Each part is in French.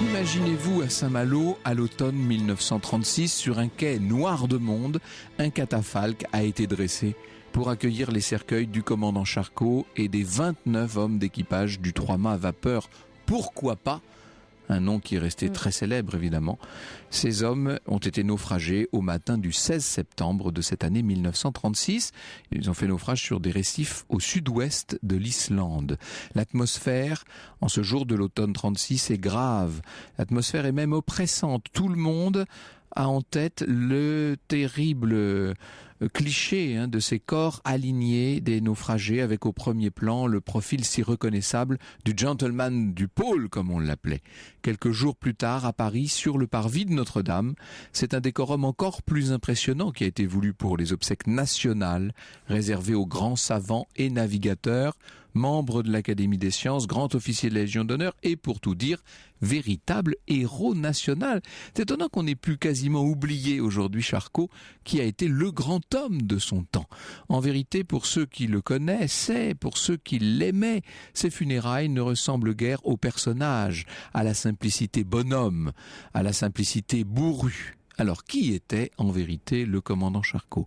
Imaginez-vous à Saint-Malo, à l'automne 1936, sur un quai noir de monde, un catafalque a été dressé pour accueillir les cercueils du commandant Charcot et des 29 hommes d'équipage du 3-mâts à vapeur. Pourquoi pas ? Un nom qui est resté très célèbre, évidemment. Ces hommes ont été naufragés au matin du 16 septembre de cette année 1936. Ils ont fait naufrage sur des récifs au sud-ouest de l'Islande. L'atmosphère, en ce jour de l'automne 36, est grave. L'atmosphère est même oppressante. Tout le monde a en tête le terrible cliché de ces corps alignés des naufragés, avec au premier plan le profil si reconnaissable du gentleman du pôle, comme on l'appelait. Quelques jours plus tard, à Paris, sur le parvis de Notre-Dame, c'est un décorum encore plus impressionnant qui a été voulu pour les obsèques nationales, réservées aux grands savants et navigateurs, membres de l'Académie des sciences, grand officier de la Légion d'honneur et, pour tout dire, véritable héros national. C'est étonnant qu'on ait pu quasiment oublier aujourd'hui Charcot, qui a été le grand homme de son temps. En vérité, pour ceux qui le connaissaient, pour ceux qui l'aimaient, ses funérailles ne ressemblent guère au personnage, à la simplicité bonhomme, à la simplicité bourrue. Alors, qui était en vérité le commandant Charcot ?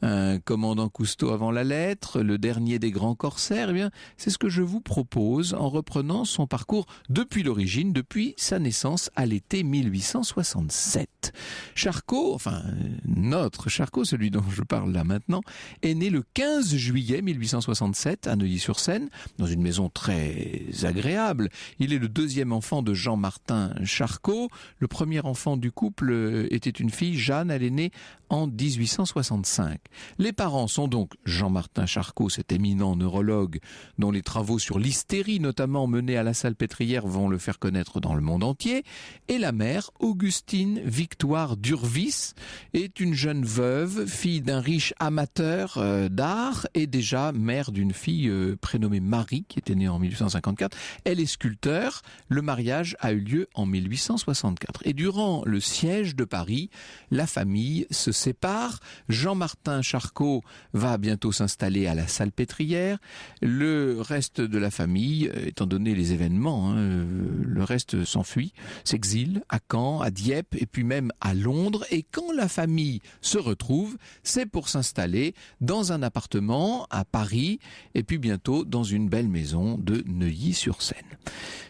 Un commandant Cousteau avant la lettre, le dernier des grands corsaires, eh bien, c'est ce que je vous propose en reprenant son parcours depuis l'origine, depuis sa naissance à l'été 1867. Charcot, enfin, notre Charcot, celui dont je parle là maintenant, est né le 15 juillet 1867 à Neuilly-sur-Seine, dans une maison très agréable. Il est le deuxième enfant de Jean-Martin Charcot. Le premier enfant du couple était une fille, Jeanne, elle est née en 1865. Les parents sont donc Jean-Martin Charcot, cet éminent neurologue dont les travaux sur l'hystérie notamment menés à la Salpêtrière vont le faire connaître dans le monde entier, et la mère, Augustine Victoire d'Urvis, est une jeune veuve, fille d'un riche amateur d'art et déjà mère d'une fille prénommée Marie qui était née en 1854. Elle est sculpteur. Le mariage a eu lieu en 1864. Et durant le siège de Paris, la famille se sépare. Jean-Martin Charcot va bientôt s'installer à la Salpêtrière. Le reste de la famille, étant donné les événements, le reste s'enfuit, s'exile à Caen, à Dieppe et puis même à Londres. Et quand la famille se retrouve, c'est pour s'installer dans un appartement à Paris et puis bientôt dans une belle maison de Neuilly-sur-Seine.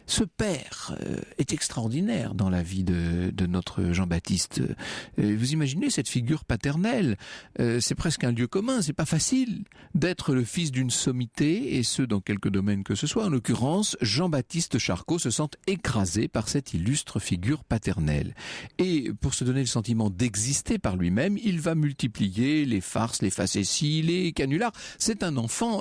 Ce père est extraordinaire dans la vie de notre Jean-Baptiste. Vous imaginez cette figure paternelle, c'est presque un lieu commun, c'est pas facile d'être le fils d'une sommité, et ce dans quelque domaine que ce soit. En l'occurrence, Jean-Baptiste Charcot se sent écrasé par cette illustre figure paternelle. Et pour se donner le sentiment d'exister par lui-même, il va multiplier les farces, les facéties, les canulars. C'est un enfant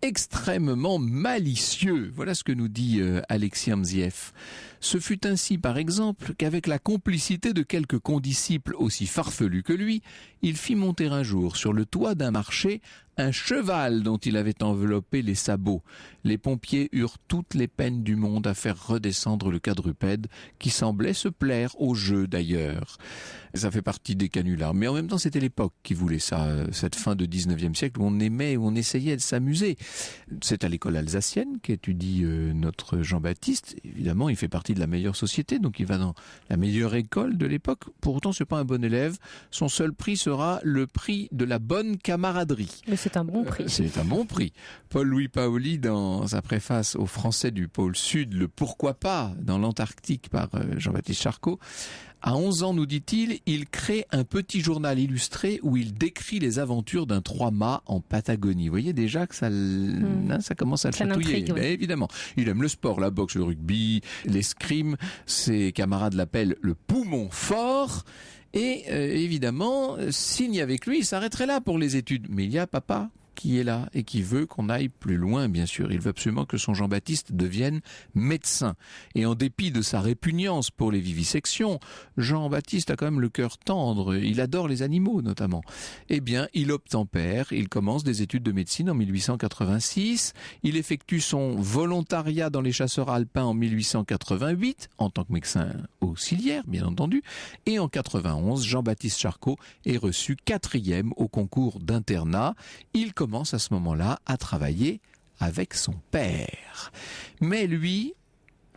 extrêmement malicieux. Voilà ce que nous dit Alexis Amzieff. Ce fut ainsi, par exemple, qu'avec la complicité de quelques condisciples aussi farfelus que lui, il fit monter un jour sur le toit d'un marché un cheval dont il avait enveloppé les sabots. Les pompiers eurent toutes les peines du monde à faire redescendre le quadrupède, qui semblait se plaire au jeu d'ailleurs. Ça fait partie des canulars. Mais en même temps, c'était l'époque qui voulait ça, cette fin de 19e siècle où on aimait, où on essayait de s'amuser. C'est à l'école alsacienne qu'étudie notre Jean-Baptiste. Évidemment, il fait partie de la meilleure société, donc il va dans la meilleure école de l'époque. Pour autant, c'est pas un bon élève. Son seul prix sera le prix de la bonne camaraderie. Mais c'est un bon prix. C'est un bon prix. Paul-Louis Paoli, dans sa préface aux Français du pôle Sud, le pourquoi pas dans l'Antarctique par Jean-Baptiste Charcot, à 11 ans, nous dit-il, il crée un petit journal illustré où il décrit les aventures d'un 3-mâts en Patagonie. Vous voyez déjà que ça commence à le chatouiller. Intrigue, oui. Évidemment. Il aime le sport, la boxe, le rugby, l'escrime. Ses camarades l'appellent le poumon fort. Et évidemment, signe avec lui, il s'arrêterait là pour les études. Mais il y a papa qui est là et qui veut qu'on aille plus loin, bien sûr. Il veut absolument que son Jean-Baptiste devienne médecin. Et en dépit de sa répugnance pour les vivisections, Jean-Baptiste a quand même le cœur tendre. Il adore les animaux, notamment. Eh bien, il obtempère. Il commence des études de médecine en 1886. Il effectue son volontariat dans les chasseurs alpins en 1888, en tant que médecin auxiliaire, bien entendu. Et en 91, Jean-Baptiste Charcot est reçu 4e au concours d'internat. Il commence à ce moment-là à travailler avec son père. Mais lui,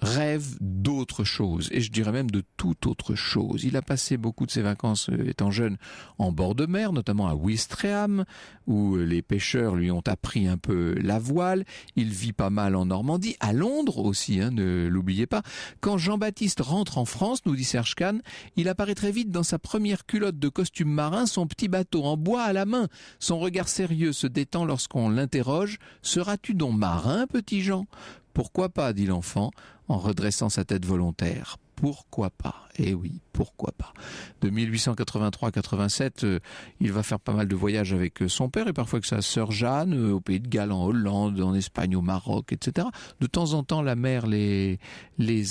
rêve d'autre chose, et je dirais même de toute autre chose. Il a passé beaucoup de ses vacances étant jeune en bord de mer, notamment à Ouistreham, où les pêcheurs lui ont appris un peu la voile. Il vit pas mal en Normandie, à Londres aussi, ne l'oubliez pas. Quand Jean-Baptiste rentre en France, nous dit Serge Kahn, il apparaît très vite dans sa première culotte de costume marin, son petit bateau en bois à la main. Son regard sérieux se détend lorsqu'on l'interroge. « Seras-tu donc marin, petit Jean ?» « Pourquoi pas ?» dit l'enfant, en redressant sa tête volontaire. Pourquoi pas? Eh oui, pourquoi pas? De 1883-87, il va faire pas mal de voyages avec son père et parfois avec sa sœur Jeanne, au Pays de Galles, en Hollande, en Espagne, au Maroc, etc. De temps en temps, la mer les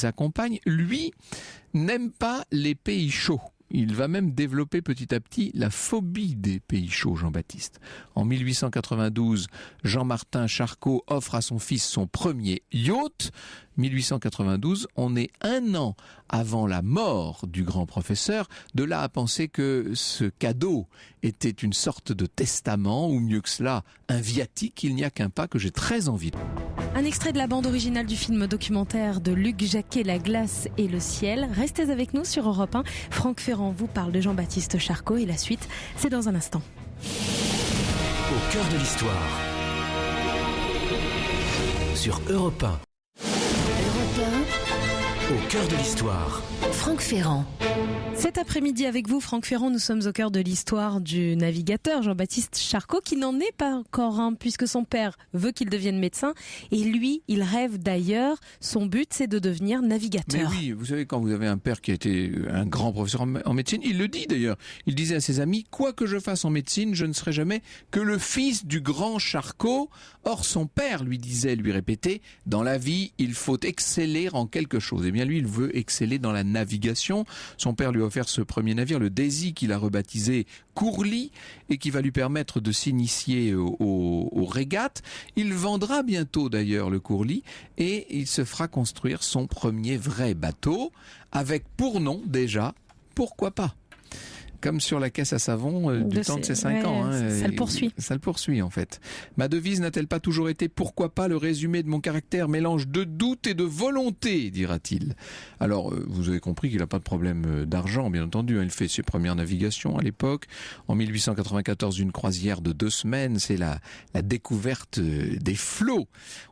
accompagne. Lui n'aime pas les pays chauds. Il va même développer petit à petit la phobie des pays chauds, Jean-Baptiste. En 1892, Jean-Martin Charcot offre à son fils son premier yacht. 1892, on est un an avant la mort du grand professeur. De là à penser que ce cadeau était une sorte de testament, ou mieux que cela, un viatique, il n'y a qu'un pas que j'ai très envie de... Un extrait de la bande originale du film documentaire de Luc Jacquet, La glace et le ciel. Restez avec nous sur Europe 1. Franck Ferrand vous parle de Jean-Baptiste Charcot et la suite, c'est dans un instant. Au cœur de l'histoire. Sur Europe 1. Au cœur de l'histoire. Franck Ferrand. Cet après-midi avec vous, Franck Ferrand, nous sommes au cœur de l'histoire du navigateur Jean-Baptiste Charcot, qui n'en est pas encore un, puisque son père veut qu'il devienne médecin, et lui, il rêve d'ailleurs. Son but, c'est de devenir navigateur. Mais oui, vous savez, quand vous avez un père qui a été un grand professeur en médecine, il le dit d'ailleurs, il disait à ses amis, quoi que je fasse en médecine, je ne serai jamais que le fils du grand Charcot. Or, son père lui répétait, dans la vie, il faut exceller en quelque chose. Eh bien, lui, il veut exceller dans la navigation. Son père lui a offert ce premier navire, le Daisy, qu'il a rebaptisé Courlis, et qui va lui permettre de s'initier aux régates. Il vendra bientôt d'ailleurs le Courlis, et il se fera construire son premier vrai bateau, avec pour nom déjà, pourquoi pas? Comme sur la caisse à savon du temps de ses 5 ans. Ça le poursuit. Ça le poursuit en fait. Ma devise n'a-t-elle pas toujours été « Pourquoi pas ?» Le résumé de mon caractère mélange de doute et de volonté, dira-t-il. Alors, vous avez compris qu'il n'a pas de problème d'argent, bien entendu. Il fait ses premières navigations à l'époque. En 1894, une croisière de 2 semaines, c'est la découverte des flots.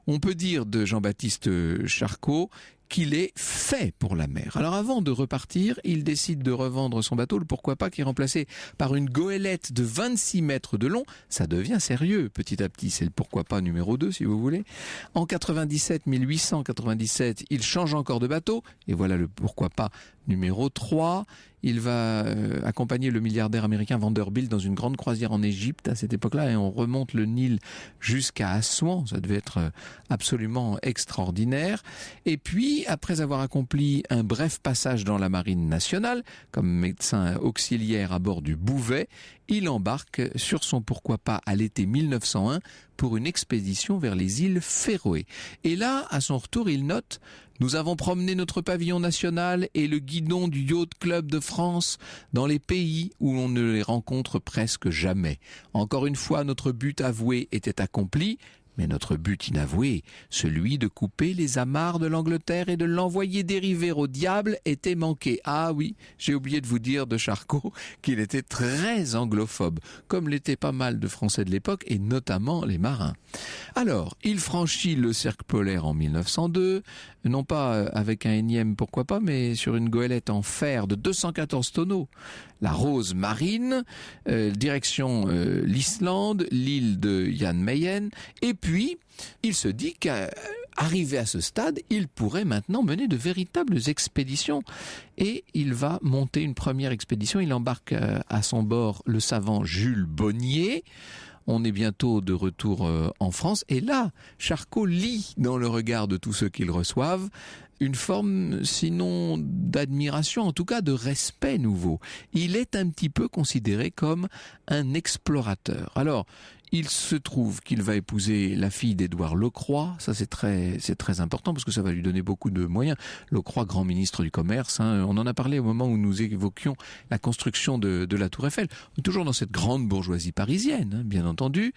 On peut dire de Jean-Baptiste Charcot qu'il est fait pour la mer. Alors avant de repartir, il décide de revendre son bateau, le pourquoi pas, qui est remplacé par une goélette de 26 mètres de long. Ça devient sérieux petit à petit, c'est le pourquoi pas numéro 2 si vous voulez. En 1897, il change encore de bateau, et voilà le pourquoi pas numéro 3. Il va accompagner le milliardaire américain Vanderbilt dans une grande croisière en Égypte à cette époque-là, et on remonte le Nil jusqu'à Assouan. Ça devait être absolument extraordinaire. Et puis, après avoir accompli un bref passage dans la marine nationale, comme médecin auxiliaire à bord du Bouvet, il embarque sur son pourquoi pas à l'été 1901 pour une expédition vers les îles Féroé. Et là, à son retour, il note: nous avons promené notre pavillon national et le guidon du Yacht Club de France dans les pays où on ne les rencontre presque jamais. Encore une fois, notre but avoué était accompli, mais notre but inavoué, celui de couper les amarres de l'Angleterre et de l'envoyer dériver au diable, était manqué. Ah oui, j'ai oublié de vous dire de Charcot qu'il était très anglophobe, comme l'étaient pas mal de Français de l'époque, et notamment les marins. Alors, il franchit le cercle polaire en 1902, non pas avec un énième pourquoi pas, mais sur une goélette en fer de 214 tonneaux. La Rose Marine, direction l'Islande, l'île de Jan Mayen, et puis il se dit qu'arrivé à ce stade, il pourrait maintenant mener de véritables expéditions. Et il va monter une première expédition, il embarque à son bord le savant Jules Bonnier. On est bientôt de retour en France, et là, Charcot lit dans le regard de tous ceux qui le reçoivent une forme, sinon d'admiration, en tout cas de respect nouveau. Il est un petit peu considéré comme un explorateur. Alors, Il se trouve qu'il va épouser la fille d'Édouard Lecroix. Ça, c'est très important parce que ça va lui donner beaucoup de moyens. Lecroix, grand ministre du Commerce, hein, on en a parlé au moment où nous évoquions la construction de la Tour Eiffel. On est toujours dans cette grande bourgeoisie parisienne, hein, bien entendu.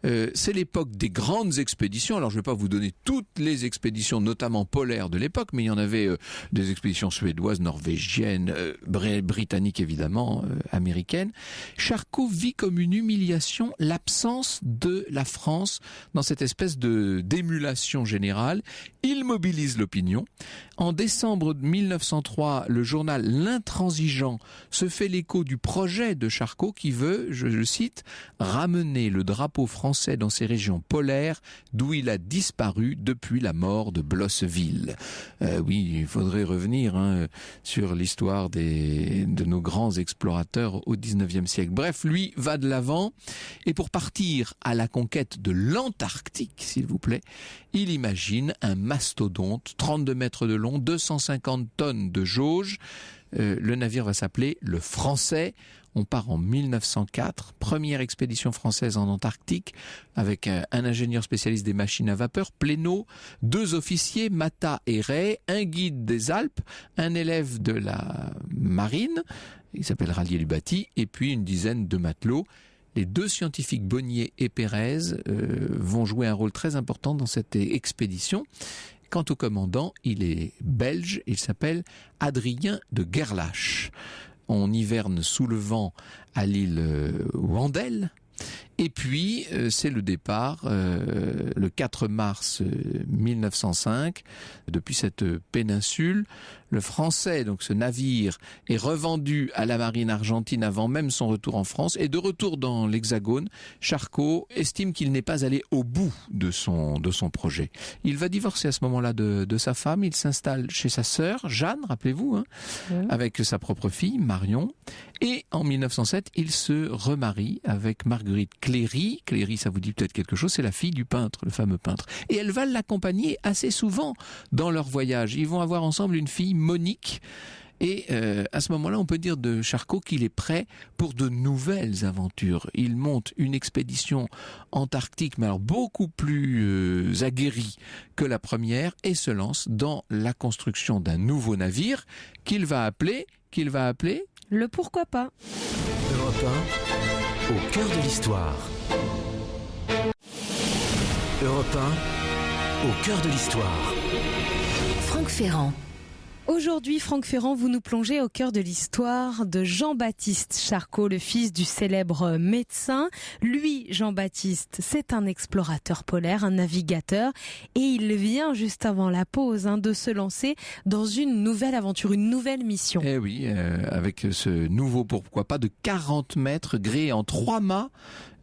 C'est l'époque des grandes expéditions. Alors, je ne vais pas vous donner toutes les expéditions, notamment polaires de l'époque, mais il y en avait des expéditions suédoises, norvégiennes, britanniques évidemment, américaines. Charcot vit comme une humiliation l'absence de la France dans cette espèce d'émulation générale. Il mobilise l'opinion. En décembre 1903, le journal L'Intransigeant se fait l'écho du projet de Charcot qui veut, je le cite, ramener le drapeau français dans ces régions polaires d'où il a disparu depuis la mort de Blosseville. Oui, il faudrait revenir sur l'histoire de nos grands explorateurs au XIXe siècle. Bref, lui va de l'avant et pour partir à la conquête de l'Antarctique, s'il vous plaît, il imagine un mastodonte, 32 mètres de long, 250 tonnes de jauge. Le navire va s'appeler le Français. On part en 1904, première expédition française en Antarctique, avec un ingénieur spécialiste des machines à vapeur, Plénaud, 2 officiers, Mata et Ray, un guide des Alpes, un élève de la marine, il s'appelle Rallier Lubati, et puis une dizaine de matelots. Les 2 scientifiques, Bonnier et Pérez, vont jouer un rôle très important dans cette expédition. Quant au commandant, il est belge, il s'appelle Adrien de Gerlache. On hiverne sous le vent à l'île Wendel. Et puis, c'est le départ, le 4 mars 1905, depuis cette péninsule. Le Français, donc ce navire, est revendu à la marine argentine avant même son retour en France. Et de retour dans l'Hexagone, Charcot estime qu'il n'est pas allé au bout de son projet. Il va divorcer à ce moment-là de sa femme. Il s'installe chez sa sœur, Jeanne, rappelez-vous, avec sa propre fille, Marion. Et en 1907, il se remarie avec Marguerite Cléry. Cléry, ça vous dit peut-être quelque chose, c'est la fille du peintre, le fameux peintre. Et elle va l'accompagner assez souvent dans leur voyage. Ils vont avoir ensemble une fille, Monique. Et à ce moment-là, on peut dire de Charcot qu'il est prêt pour de nouvelles aventures. Il monte une expédition antarctique, mais alors beaucoup plus aguerrie que la première, et se lance dans la construction d'un nouveau navire qu'il va appeler le pourquoi pas. Europe 1, au cœur de l'histoire. Europe 1, au cœur de l'histoire. Franck Ferrand. Aujourd'hui, Franck Ferrand, vous nous plongez au cœur de l'histoire de Jean-Baptiste Charcot, le fils du célèbre médecin. Lui, Jean-Baptiste, c'est un explorateur polaire, un navigateur, et il vient juste avant la pause de se lancer dans une nouvelle aventure, une nouvelle mission. Eh oui, avec ce nouveau pourquoi pas de 40 mètres gréé en 3 mâts,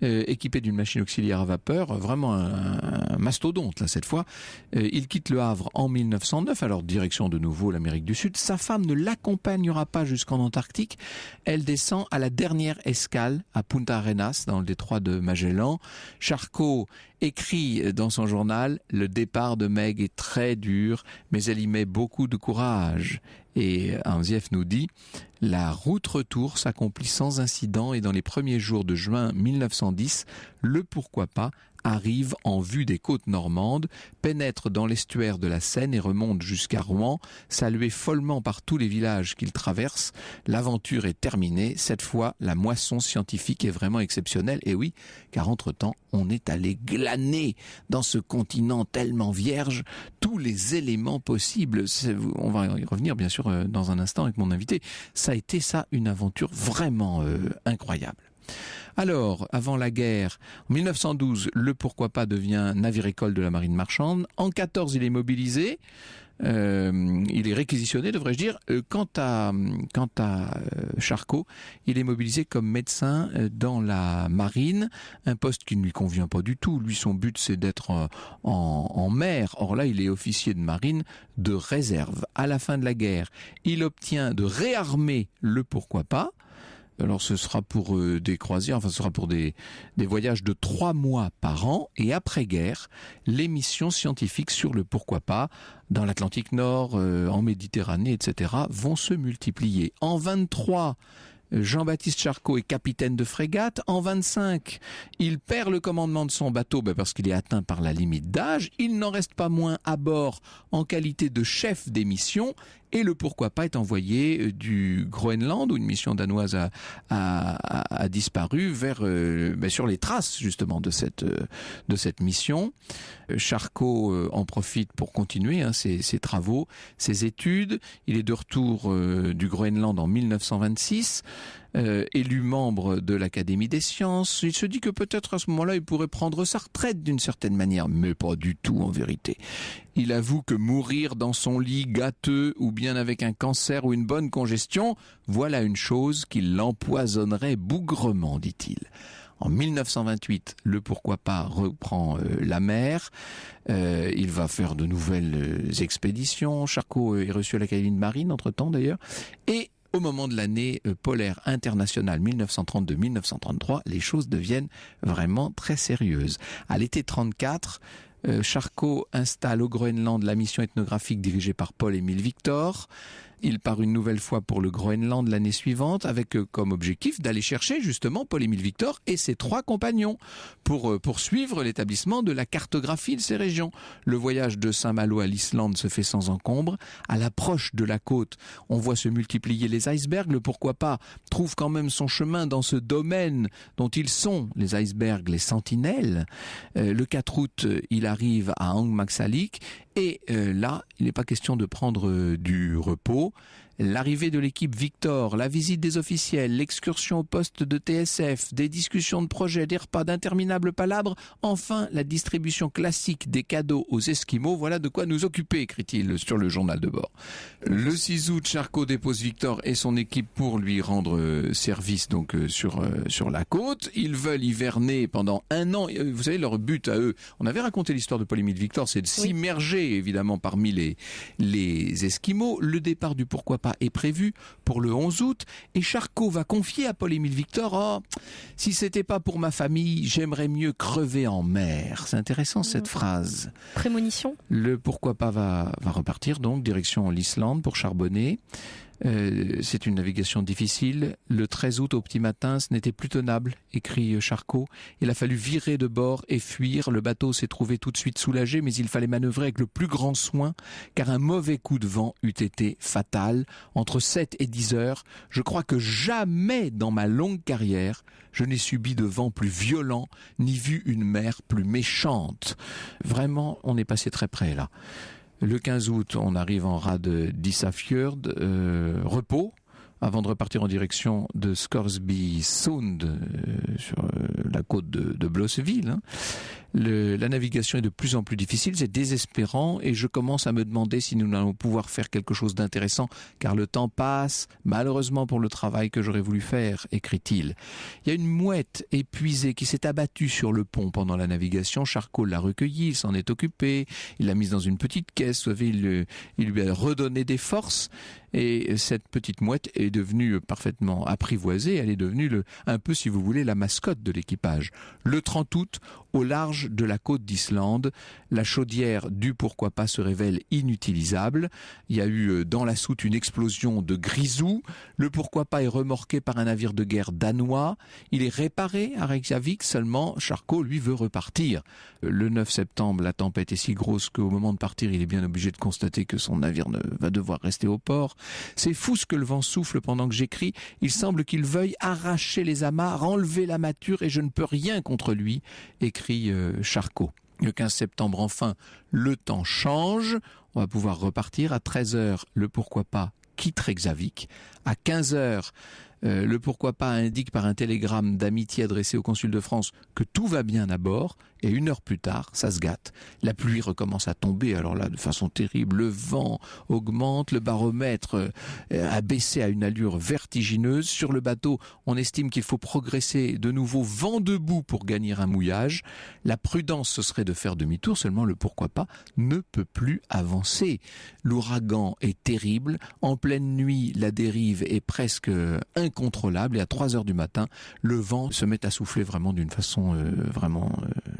équipé d'une machine auxiliaire à vapeur, vraiment un mastodonte là cette fois. Il quitte le Havre en 1909, alors direction de nouveau l'Amérique du Sud. Sa femme ne l'accompagnera pas jusqu'en Antarctique. Elle descend à la dernière escale à Punta Arenas dans le détroit de Magellan. Charcot écrit dans son journal « Le départ de Meg est très dur, mais elle y met beaucoup de courage ». Et Anzieff nous dit « La route retour s'accomplit sans incident et dans les premiers jours de juin 1910, le pourquoi pas arrive en vue des côtes normandes, pénètre dans l'estuaire de la Seine et remonte jusqu'à Rouen, salué follement par tous les villages qu'il traverse. L'aventure est terminée. Cette fois, la moisson scientifique est vraiment exceptionnelle. Et oui, car entre-temps, on est allé glaner dans ce continent tellement vierge tous les éléments possibles. On va y revenir bien sûr dans un instant avec mon invité. Ça a été une aventure vraiment incroyable. Alors, avant la guerre, en 1912, le pourquoi pas devient navire-école de la marine marchande. En 14, il est mobilisé. Il est réquisitionné, devrais-je dire. Quant à Charcot, il est mobilisé comme médecin dans la marine, un poste qui ne lui convient pas du tout. Lui, son but, c'est d'être en mer. Or là, il est officier de marine de réserve. À la fin de la guerre, il obtient de réarmer le pourquoi pas. Alors ce sera pour des croisières, ce sera pour des voyages de 3 mois par an. Et après-guerre, les missions scientifiques sur le pourquoi pas, dans l'Atlantique Nord, en Méditerranée, etc., vont se multiplier. En 23, Jean-Baptiste Charcot est capitaine de frégate. En 25, il perd le commandement de son bateau parce qu'il est atteint par la limite d'âge. Il n'en reste pas moins à bord en qualité de chef des missions. Et le pourquoi pas est envoyé du Groenland, où une mission danoise a disparu, sur les traces justement de cette mission. Charcot en profite pour continuer ses travaux, ses études. Il est de retour du Groenland en 1926. Élu membre de l'Académie des sciences, il se dit que peut-être à ce moment-là il pourrait prendre sa retraite d'une certaine manière, mais pas du tout en vérité. Il avoue que mourir dans son lit gâteux ou bien avec un cancer ou une bonne congestion, voilà une chose qui l'empoisonnerait bougrement, dit-il. En 1928, le pourquoi pas reprend la mer. Il va faire de nouvelles expéditions. Charcot est reçu à l'Académie de Marine, entre-temps d'ailleurs. Et au moment de l'année polaire internationale 1932-1933, les choses deviennent vraiment très sérieuses. À l'été 1934, Charcot installe au Groenland la mission ethnographique dirigée par Paul-Émile Victor. Il part une nouvelle fois pour le Groenland l'année suivante avec comme objectif d'aller chercher justement Paul-Émile Victor et ses 3 compagnons pour poursuivre l'établissement de la cartographie de ces régions. Le voyage de Saint-Malo à l'Islande se fait sans encombre. À l'approche de la côte, on voit se multiplier les icebergs. Le pourquoi pas trouve quand même son chemin dans ce domaine dont ils sont, les icebergs, les sentinelles. Le 4 août, il arrive à Angmagsalik. Et là, il n'est pas question de prendre du repos. L'arrivée de l'équipe Victor, la visite des officiels, l'excursion au poste de TSF, des discussions de projets, des repas, d'interminables palabres, enfin la distribution classique des cadeaux aux Esquimaux, voilà de quoi nous occuper, écrit-il sur le journal de bord. Le 6 août, Charcot dépose Victor et son équipe pour lui rendre service donc sur la côte. Ils veulent hiverner pendant 1 an. Vous savez, leur but à eux, on avait raconté l'histoire de Paul-Émile Victor, c'est de s'immerger évidemment parmi les Esquimaux. Le départ du pourquoi pas est prévu pour le 11 août et Charcot va confier à Paul-Émile Victor si c'était pas pour ma famille, j'aimerais mieux crever en mer. C'est intéressant cette phrase. Prémonition. Le pourquoi pas va repartir donc direction l'Islande pour charbonner. C'est une navigation difficile. Le 13 août au petit matin, ce n'était plus tenable, écrit Charcot. Il a fallu virer de bord et fuir. Le bateau s'est trouvé tout de suite soulagé, mais il fallait manœuvrer avec le plus grand soin, car un mauvais coup de vent eût été fatal. Entre 7 et 10 heures, je crois que jamais dans ma longue carrière, je n'ai subi de vent plus violent, ni vu une mer plus méchante. Vraiment, on est passé très près là. Le 15 août, on arrive en rade d'Issafjord, repos, avant de repartir en direction de Scoresby Sound, sur la côte de Blosseville. La navigation est de plus en plus difficile, c'est désespérant et je commence à me demander si nous allons pouvoir faire quelque chose d'intéressant car le temps passe, malheureusement pour le travail que j'aurais voulu faire, écrit-il. Il y a une mouette épuisée qui s'est abattue sur le pont pendant la navigation. Charcot l'a recueillie, il s'en est occupé, il l'a mise dans une petite caisse, il lui a redonné des forces et cette petite mouette est devenue parfaitement apprivoisée, elle est devenue un peu, si vous voulez, la mascotte de l'équipage. Le 30 août, au large de la côte d'Islande, la chaudière du pourquoi pas se révèle inutilisable. Il y a eu dans la soute une explosion de grisou. Le pourquoi pas est remorqué par un navire de guerre danois. Il est réparé à Reykjavik, seulement Charcot, lui, veut repartir. Le 9 septembre, la tempête est si grosse qu'au moment de partir, il est bien obligé de constater que son navire va devoir rester au port. C'est fou ce que le vent souffle pendant que j'écris. Il semble qu'il veuille arracher les amarres, enlever la mâture et je ne peux rien contre lui, écrit Charcot. Le 15 septembre, enfin, le temps change. On va pouvoir repartir. À 13h, le pourquoi pas quitte Reykjavik. À 15h, le pourquoi pas indique par un télégramme d'amitié adressé au consul de France que tout va bien à bord. Et 1 heure plus tard, ça se gâte. La pluie recommence à tomber, alors là, de façon terrible. Le vent augmente, le baromètre a baissé à une allure vertigineuse. Sur le bateau, on estime qu'il faut progresser de nouveau vent debout pour gagner un mouillage. La prudence, ce serait de faire demi-tour, seulement le pourquoi pas ne peut plus avancer. L'ouragan est terrible. En pleine nuit, la dérive est presque incontrôlable. Et à 3 heures du matin, le vent se met à souffler vraiment d'une façon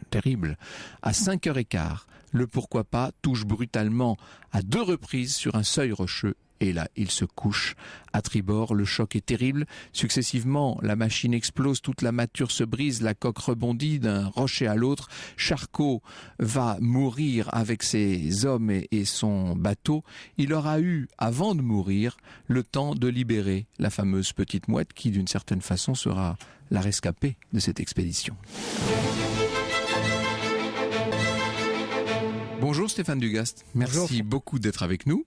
terrible. À 5h15, le pourquoi pas touche brutalement à 2 reprises sur un seuil rocheux Et là, il se couche à tribord. Le choc est terrible. Successivement, la machine explose, toute la mâture se brise, la coque rebondit d'un rocher à l'autre. Charcot va mourir avec ses hommes et son bateau. Il aura eu, avant de mourir, le temps de libérer la fameuse petite mouette qui, d'une certaine façon, sera la rescapée de cette expédition. Bonjour Stéphane Dugast, merci beaucoup d'être avec nous.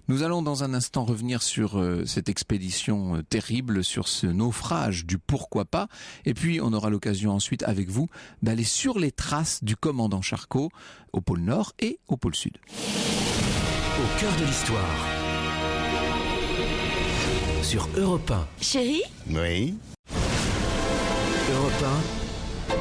Nous allons dans un instant revenir sur cette expédition terrible, sur ce naufrage du pourquoi pas. Et puis on aura l'occasion ensuite avec vous d'aller sur les traces du commandant Charcot au pôle Nord et au pôle Sud. Au cœur de l'histoire. Sur Europe 1. Chérie ? Oui. Europe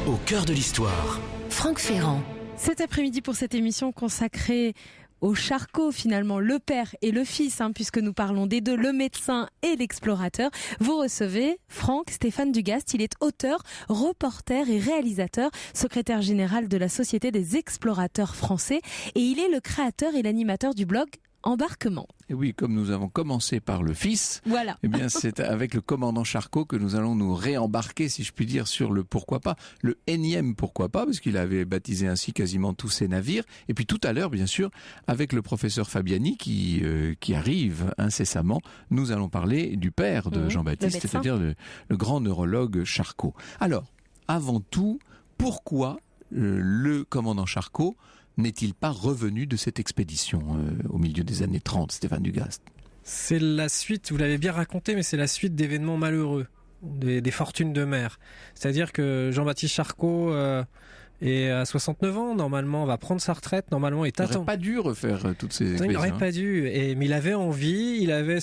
1, au cœur de l'histoire. Franck Ferrand. Cet après-midi pour cette émission consacrée au Charcot, finalement, le père et le fils, puisque nous parlons des deux, le médecin et l'explorateur. Vous recevez Franck Stéphane Dugast. Il est auteur, reporter et réalisateur, secrétaire général de la Société des explorateurs français. Et il est le créateur et l'animateur du blog Embarquement. Et oui, comme nous avons commencé par le fils, voilà. Eh bien c'est avec le commandant Charcot que nous allons nous réembarquer, si je puis dire, sur le pourquoi pas, le énième pourquoi pas, parce qu'il avait baptisé ainsi quasiment tous ses navires. Et puis tout à l'heure, bien sûr, avec le professeur Fabiani qui arrive incessamment, nous allons parler du père de Jean-Baptiste, c'est-à-dire le grand neurologue Charcot. Alors, avant tout, pourquoi le commandant Charcot n'est-il pas revenu de cette expédition au milieu des années 30, Stéphane Dugast? C'est la suite, vous l'avez bien raconté, mais c'est la suite d'événements malheureux, des fortunes de mer. C'est-à-dire que Jean-Baptiste Charcot est à 69 ans, normalement, va prendre sa retraite, normalement est attendu. Il n'aurait pas dû refaire toutes ces expéditions. Il n'aurait pas dû, mais il avait envie, il avait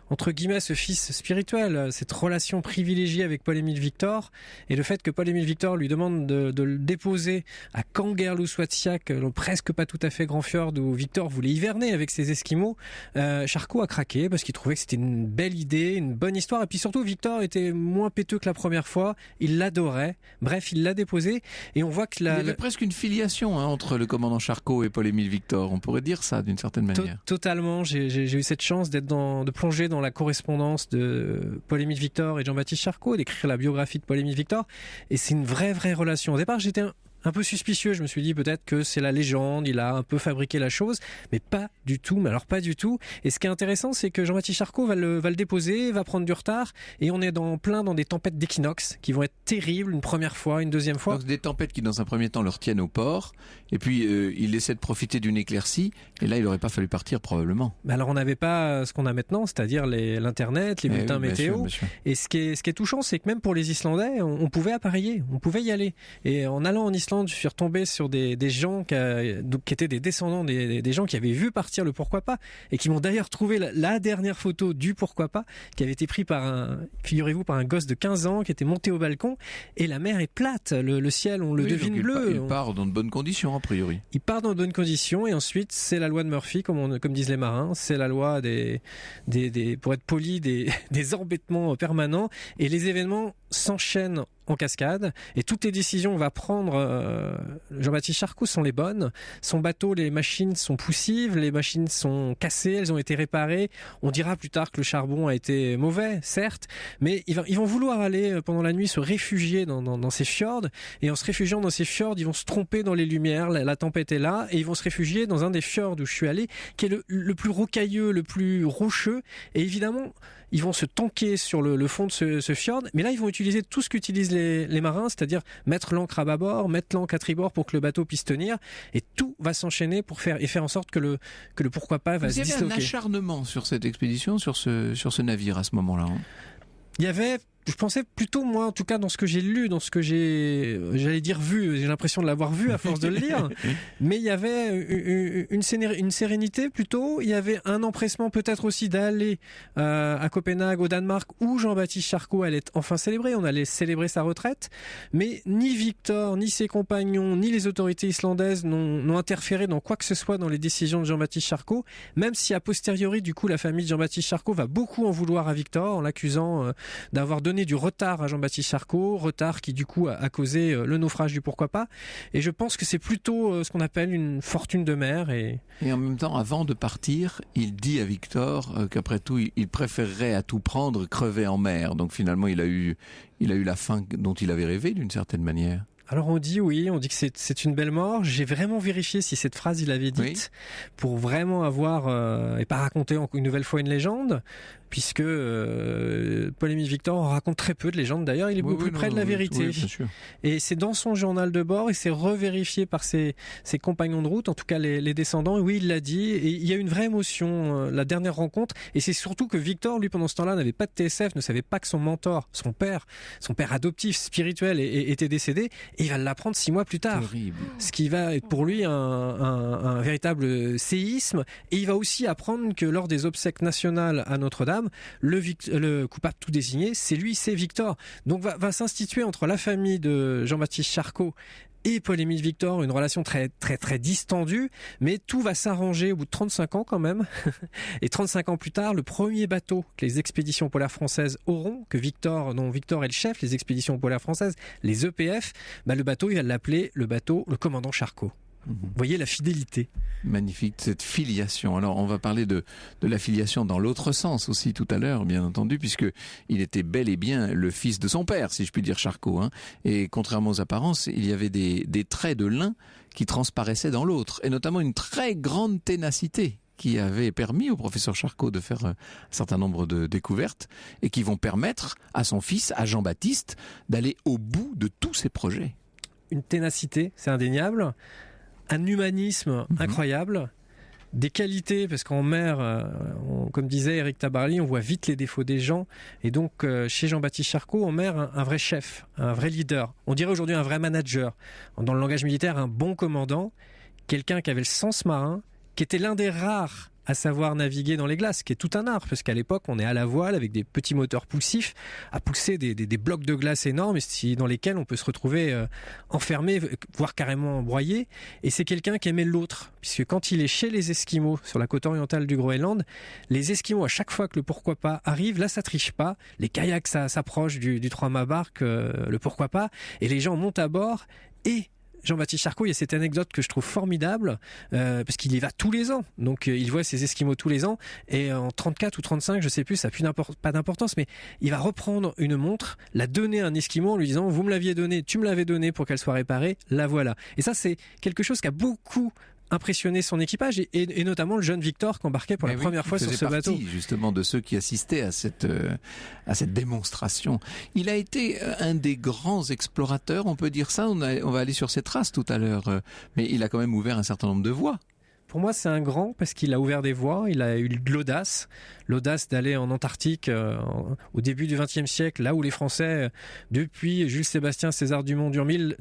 entre guillemets, ce fils spirituel, cette relation privilégiée avec Paul-Émile Victor, et le fait que Paul-Émile Victor lui demande de le déposer à Kangerlussuaq, presque pas tout à fait grand fjord, où Victor voulait hiverner avec ses Esquimaux. Charcot a craqué parce qu'il trouvait que c'était une belle idée, une bonne histoire, et puis surtout Victor était moins péteux que la première fois, il l'adorait, bref, il l'a déposé, et on voit que il y avait presque une filiation entre le commandant Charcot et Paul-Émile Victor, on pourrait dire ça d'une certaine manière. Totalement, j'ai eu cette chance de plonger dans la correspondance de Paul-Émile Victor et Jean-Baptiste Charcot, d'écrire la biographie de Paul-Émile Victor, et c'est une vraie relation. Au départ, j'étais un peu suspicieux, je me suis dit peut-être que c'est la légende, il a un peu fabriqué la chose, mais pas du tout, pas du tout. Et ce qui est intéressant, c'est que Jean-Baptiste Charcot va le déposer, va prendre du retard, et on est dans des tempêtes d'équinoxe qui vont être terribles une première fois, une deuxième fois. Donc des tempêtes qui dans un premier temps le retiennent au port, et puis il essaie de profiter d'une éclaircie, et là il n'aurait pas fallu partir probablement. Alors on n'avait pas ce qu'on a maintenant, c'est-à-dire l'internet, les bulletins météo, bien sûr. Et ce qui est touchant, c'est que même pour les Islandais, on pouvait appareiller, on pouvait y aller. Et en allant en Islande, je suis retombé sur des gens qui étaient des descendants des gens qui avaient vu partir le pourquoi pas, et qui m'ont d'ailleurs trouvé la dernière photo du pourquoi pas, qui avait été pris figurez-vous, par un gosse de 15 ans qui était monté au balcon, et la mer est plate, le ciel, on le devine bleu. Il part dans de bonnes conditions a priori. Il part dans de bonnes conditions, et ensuite c'est la loi de Murphy, comme disent les marins, c'est la loi pour être poli, des embêtements permanents, et les événements s'enchaînent en cascade, et toutes les décisions qu'on va prendre, Jean-Baptiste Charcot, sont les bonnes. Son bateau, les machines sont poussives, les machines sont cassées, elles ont été réparées. On dira plus tard que le charbon a été mauvais, certes, mais ils vont vouloir aller pendant la nuit se réfugier dans ces fjords, et en se réfugiant dans ces fjords, ils vont se tromper dans les lumières, la tempête est là, et ils vont se réfugier dans un des fjords où je suis allé, qui est le plus rocailleux, le plus rocheux, et évidemment, ils vont se tanker sur le fond de ce fjord, mais là ils vont utiliser tout ce qu'utilisent les marins, c'est-à-dire mettre l'ancre à bâbord, mettre l'ancre à tribord pour que le bateau puisse tenir, et tout va s'enchaîner pour faire en sorte que le pourquoi pas va se disloquer. Il y avait un acharnement sur cette expédition, sur ce navire à ce moment-là. Il y avait, je pensais plutôt, moi en tout cas, dans ce que j'ai lu, dans ce que j'allais dire vu, j'ai l'impression de l'avoir vu à force de le lire, mais il y avait une sérénité plutôt, il y avait un empressement peut-être aussi d'aller à Copenhague, au Danemark, où Jean-Baptiste Charcot allait enfin célébrer, on allait célébrer sa retraite, mais ni Victor, ni ses compagnons, ni les autorités islandaises n'ont interféré dans quoi que ce soit dans les décisions de Jean-Baptiste Charcot, même si a posteriori, du coup, la famille de Jean-Baptiste Charcot va beaucoup en vouloir à Victor, en l'accusant d'avoir donné donné du retard à Jean-Baptiste Charcot, retard qui du coup a causé le naufrage du pourquoi pas. Et je pense que c'est plutôt ce qu'on appelle une fortune de mer. Et en même temps, avant de partir, il dit à Victor qu'après tout, il préférerait à tout prendre crever en mer. Donc finalement, il a eu la fin dont il avait rêvé d'une certaine manière. Alors on dit que c'est une belle mort. J'ai vraiment vérifié si cette phrase il l'avait dite pour vraiment avoir et pas raconter une nouvelle fois une légende, puisque Paul-Émile Victor en raconte très peu de légendes. D'ailleurs, il est beaucoup plus près de la vérité. Oui, bien sûr. Et c'est dans son journal de bord et c'est revérifié par ses compagnons de route, en tout cas les descendants. Oui, il l'a dit. Et il y a une vraie émotion la dernière rencontre. Et c'est surtout que Victor, lui, pendant ce temps-là, n'avait pas de TSF, ne savait pas que son mentor, son père adoptif, spirituel, était décédé. Et il va l'apprendre 6 mois plus tard. Terrible. Ce qui va être pour lui un véritable séisme. Et il va aussi apprendre que lors des obsèques nationales à Notre-Dame, le coupable tout désigné, c'est Victor. Donc va s'instituer entre la famille de Jean-Baptiste Charcot et Paul-Émile Victor une relation très très très distendue, mais tout va s'arranger au bout de 35 ans quand même. Et 35 ans plus tard, le premier bateau que les expéditions polaires françaises auront, dont Victor est le chef, les expéditions polaires françaises, les EPF, le bateau, il va l'appeler le commandant Charcot. Vous voyez la fidélité. Magnifique, cette filiation. Alors, on va parler de la filiation dans l'autre sens aussi tout à l'heure, bien entendu, puisque il était bel et bien le fils de son père, si je puis dire, Charcot. Et contrairement aux apparences, il y avait des traits de l'un qui transparaissaient dans l'autre, et notamment une très grande ténacité qui avait permis au professeur Charcot de faire un certain nombre de découvertes et qui vont permettre à son fils, à Jean-Baptiste, d'aller au bout de tous ses projets. Une ténacité, c'est indéniable. Un humanisme incroyable, des qualités, parce qu'en mer, comme disait Éric Tabarly, on voit vite les défauts des gens, et donc chez Jean-Baptiste Charcot, en mer, un vrai chef, un vrai leader, on dirait aujourd'hui un vrai manager, dans le langage militaire, un bon commandant, quelqu'un qui avait le sens marin, qui était l'un des rares à savoir naviguer dans les glaces, qui est tout un art, parce qu'à l'époque, on est à la voile avec des petits moteurs poussifs, à pousser des blocs de glace énormes, dans lesquels on peut se retrouver enfermé, voire carrément broyé. Et c'est quelqu'un qui aimait l'autre, puisque quand il est chez les Esquimaux, sur la côte orientale du Groenland, les Esquimaux, à chaque fois que le pourquoi pas arrive, là ça triche pas, les kayaks s'approchent du 3-mâts barque, le pourquoi pas, et les gens montent à bord, et Jean-Baptiste Charcot, il y a cette anecdote que je trouve formidable, parce qu'il y va tous les ans. Donc il voit ses Esquimaux tous les ans, et en 34 ou 35, je sais plus, ça n'a pas d'importance, mais il va reprendre une montre, la donner à un Esquimau en lui disant « Vous me l'aviez donnée, tu me l'avais donnée pour qu'elle soit réparée, la voilà ». Et ça, c'est quelque chose qui a beaucoup impressionné son équipage et notamment le jeune Victor qui embarquait pour la première fois sur ce bateau. Il faisait partie justement de ceux qui assistaient à cette démonstration. Il a été un des grands explorateurs, on peut dire ça, on va aller sur ses traces tout à l'heure, mais il a quand même ouvert un certain nombre de voies. Pour moi, c'est un grand parce qu'il a ouvert des voies, il a eu de l'audace d'aller en Antarctique au début du XXe siècle, là où les Français, depuis Jules Sébastien César Dumont d'Urville,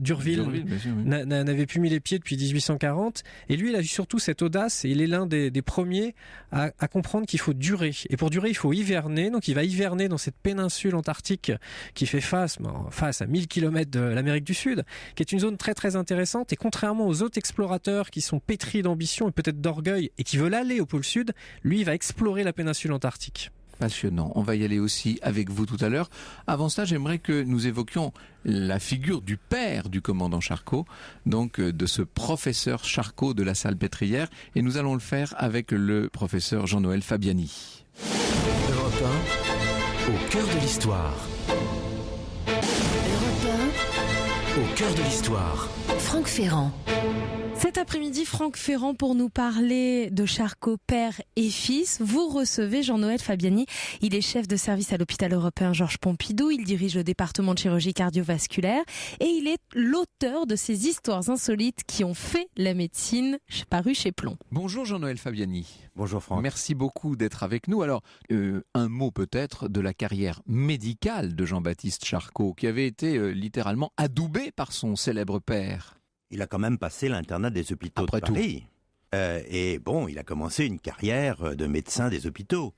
n'avaient plus mis les pieds depuis 1840. Et lui, il a eu surtout cette audace et il est l'un des premiers à comprendre qu'il faut durer. Et pour durer, il faut hiverner. Donc il va hiverner dans cette péninsule antarctique qui fait face à 1000 km de l'Amérique du Sud, qui est une zone très très intéressante. Et contrairement aux autres explorateurs qui sont pétris d'ambition et peut-être d'orgueil et qui veulent aller au pôle Sud, lui, il va explorer la péninsule antarctique. Passionnant. On va y aller aussi avec vous tout à l'heure. Avant ça, j'aimerais que nous évoquions la figure du père du commandant Charcot, donc de ce professeur Charcot de la Salpêtrière, et nous allons le faire avec le professeur Jean-Noël Fabiani. Europe 1, au cœur de l'histoire. Europe 1, au cœur de l'histoire. Franck Ferrand. Cet après-midi, Franck Ferrand pour nous parler de Charcot, père et fils. Vous recevez Jean-Noël Fabiani. Il est chef de service à l'hôpital européen Georges Pompidou. Il dirige le département de chirurgie cardiovasculaire et il est l'auteur de ces histoires insolites qui ont fait la médecine, paru chez Plomb. Bonjour Jean-Noël Fabiani. Bonjour Franck. Merci beaucoup d'être avec nous. Alors, un mot peut-être de la carrière médicale de Jean-Baptiste Charcot, qui avait été littéralement adoubé par son célèbre père. Il a quand même passé l'internat des hôpitaux de Paris. Et bon, il a commencé une carrière de médecin des hôpitaux.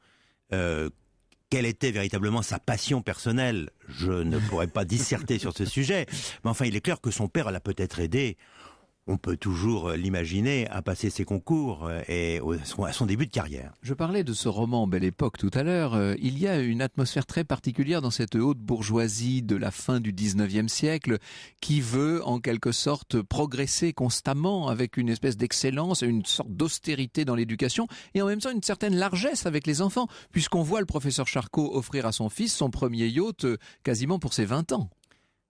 Quelle était véritablement sa passion personnelle? Je ne pourrais pas disserter sur ce sujet. Mais enfin, il est clair que son père l'a peut-être aidé. on peut toujours l'imaginer à passer ses concours et à son début de carrière. Je parlais de ce roman Belle Époque tout à l'heure. Il y a une atmosphère très particulière dans cette haute bourgeoisie de la fin du 19e siècle qui veut en quelque sorte progresser constamment avec une espèce d'excellence, une sorte d'austérité dans l'éducation et en même temps une certaine largesse avec les enfants, puisqu'on voit le professeur Charcot offrir à son fils son premier yacht quasiment pour ses 20 ans.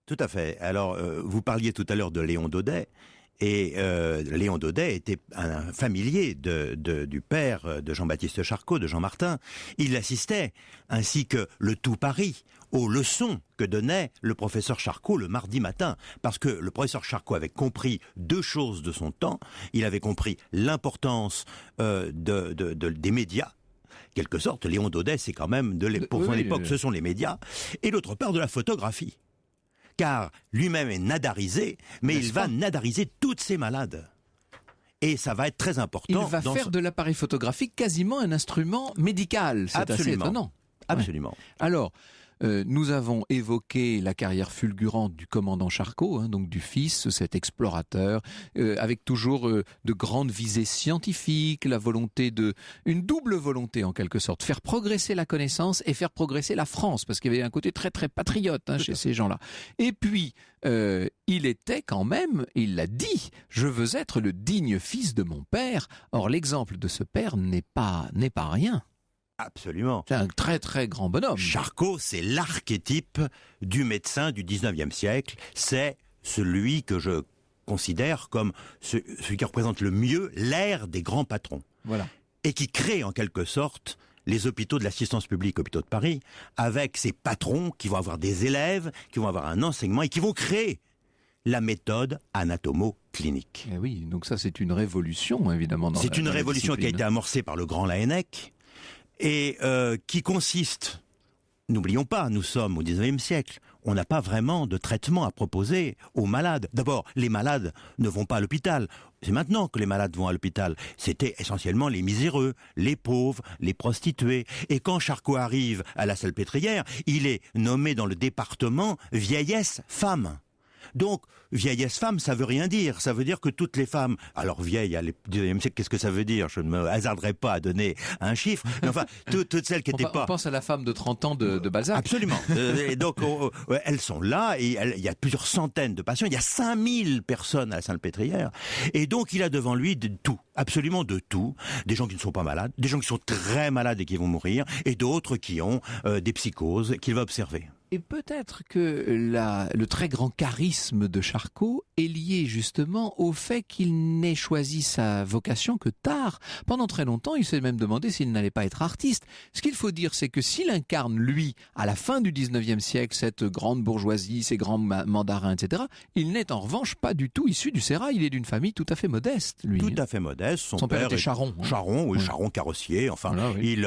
Tout à fait. Alors, vous parliez tout à l'heure de Léon Daudet. Et Léon Daudet était un familier du père de Jean-Baptiste Charcot, de Jean Martin. Il assistait, ainsi que le tout Paris, aux leçons que donnait le professeur Charcot le mardi matin. Parce que le professeur Charcot avait compris 2 choses de son temps. Il avait compris l'importance des médias. Quelque sorte, Léon Daudet, c'est quand même, pour son époque, ce sont les médias. Et d'autre part, de la photographie. Car lui-même est nadarisé, mais il va nadariser toutes ses malades. Et ça va être très important. Il va faire de l'appareil photographique quasiment un instrument médical. C'est assez étonnant. Absolument. Ouais. Alors, nous avons évoqué la carrière fulgurante du commandant Charcot, donc du fils, cet explorateur, avec toujours de grandes visées scientifiques, une double volonté en quelque sorte, faire progresser la connaissance et faire progresser la France, parce qu'il y avait un côté très très patriote chez ces gens-là. Et puis, il était quand même, il l'a dit, je veux être le digne fils de mon père. Or, l'exemple de ce père n'est pas rien. Absolument. C'est un très très grand bonhomme. Charcot, c'est l'archétype du médecin du 19e siècle. C'est celui que je considère comme celui qui représente le mieux l'ère des grands patrons. Voilà. Et qui crée en quelque sorte les hôpitaux de l'assistance publique, hôpitaux de Paris, avec ces patrons qui vont avoir des élèves, qui vont avoir un enseignement et qui vont créer la méthode anatomo-clinique. Et oui, donc ça c'est une révolution évidemment. C'est une révolution qui a été amorcée par le grand Laennec. Et qui consiste, n'oublions pas, nous sommes au 19e siècle, on n'a pas vraiment de traitement à proposer aux malades. D'abord, les malades ne vont pas à l'hôpital. C'est maintenant que les malades vont à l'hôpital. C'était essentiellement les miséreux, les pauvres, les prostituées. Et quand Charcot arrive à la Salpêtrière, il est nommé dans le département vieillesse femme. Donc, vieillesse femme, ça veut rien dire. Ça veut dire que toutes les femmes, alors vieilles à l'ex-19e siècle, qu'est-ce que ça veut dire? Je ne me hasarderai pas à donner un chiffre. Mais enfin, toutes celles qui n'étaient pas... On pense à la femme de 30 ans de Balzac. Absolument. Et donc, elles sont là, et il y a plusieurs centaines de patients. Il y a 5000 personnes à la Salpêtrière. Et donc, il a devant lui de tout. Absolument de tout. Des gens qui ne sont pas malades, des gens qui sont très malades et qui vont mourir, et d'autres qui ont des psychoses qu'il va observer. Et peut-être que le très grand charisme de Charcot est lié justement au fait qu'il n'ait choisi sa vocation que tard. Pendant très longtemps, il s'est même demandé s'il n'allait pas être artiste. Ce qu'il faut dire, c'est que s'il incarne, lui, à la fin du 19e siècle, cette grande bourgeoisie, ces grands mandarins, etc., il n'est en revanche pas du tout issu du sérail. Il est d'une famille tout à fait modeste, lui. Tout à fait modeste. Son père était charron. Charron, oui, charron carrossier. Enfin, voilà, oui.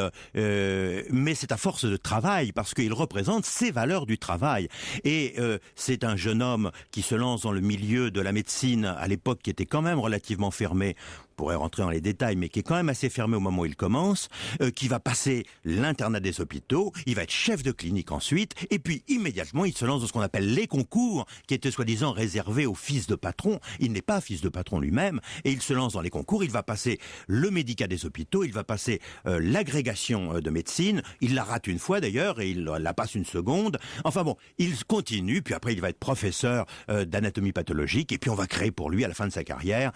Mais c'est à force de travail, parce qu'il représente ses valeurs du travail. Et c'est un jeune homme qui se lance dans le milieu de la médecine à l'époque qui était quand même relativement fermé. On pourrait rentrer dans les détails, mais qui est quand même assez fermé au moment où il commence, qui va passer l'internat des hôpitaux, il va être chef de clinique ensuite, et puis immédiatement il se lance dans ce qu'on appelle les concours, qui étaient soi-disant réservés aux fils de patron. Il n'est pas fils de patron lui-même, et il se lance dans les concours, il va passer le médicat des hôpitaux, il va passer l'agrégation de médecine, il la rate une fois d'ailleurs, et il la passe une seconde. Enfin bon, il continue, puis après il va être professeur d'anatomie pathologique, et puis on va créer pour lui, à la fin de sa carrière,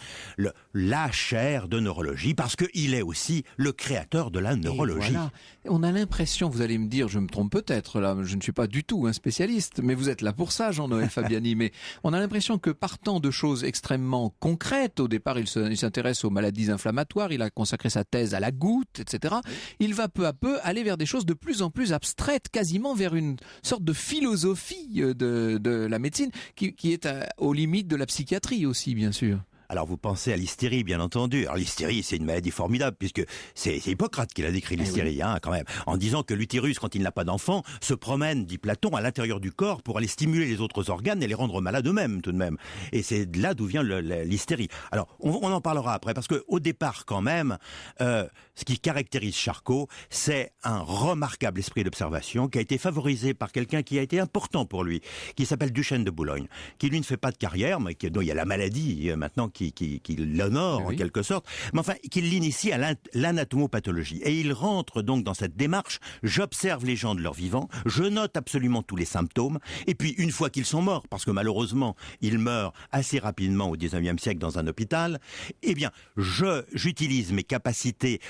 la chaire de neurologie, parce qu'il est aussi le créateur de la neurologie. Voilà. On a l'impression, vous allez me dire, je me trompe peut-être, là, je ne suis pas du tout un spécialiste, mais vous êtes là pour ça, Jean-Noël Fabiani, mais on a l'impression que partant de choses extrêmement concrètes, au départ il s'intéresse aux maladies inflammatoires, il a consacré sa thèse à la goutte, etc., il va peu à peu aller vers des choses de plus en plus abstraites, quasiment vers une sorte de philosophie de la médecine, qui est aux limites de la psychiatrie aussi, bien sûr. Alors vous pensez à l'hystérie, bien entendu. Alors l'hystérie, c'est une maladie formidable, puisque c'est Hippocrate qui l'a décrit, l'hystérie, quand même, en disant que l'utérus, quand il n'a pas d'enfant, se promène, dit Platon, à l'intérieur du corps pour aller stimuler les autres organes et les rendre malades eux-mêmes, tout de même. Et c'est là d'où vient l'hystérie. Alors, on en parlera après, parce que au départ, quand même, ce qui caractérise Charcot, c'est un remarquable esprit d'observation qui a été favorisé par quelqu'un qui a été important pour lui, qui s'appelle Duchesne de Boulogne, qui lui ne fait pas de carrière, mais dont il y a la maladie maintenant qui l'honore en quelque sorte, mais enfin qui l'initie à l'anatomopathologie. Et il rentre donc dans cette démarche, j'observe les gens de leur vivant, je note absolument tous les symptômes, et puis une fois qu'ils sont morts, parce que malheureusement ils meurent assez rapidement au 19e siècle dans un hôpital, eh bien j'utilise mes capacités